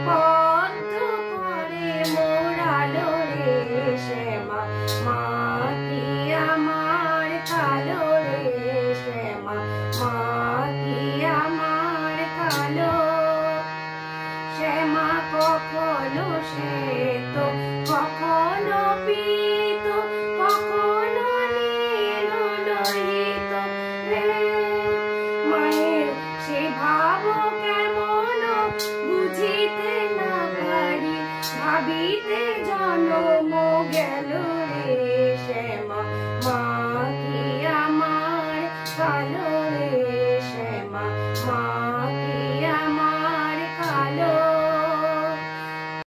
পথ করে মোড়ালো রে শ্যামা, মা কি আমার কালো রে শ্যামা, মা কি আমার কালো। শ্যামা কখনো শ্বেত, কখনো পীত, কখনো নীল লোহিত রে। মায়ের সে ভাব কেমন বুঝিতে না পারি, ভাবিতে জনম গেল রে শ্যামা, মা কি আমার কালো রে শ্যামা, মা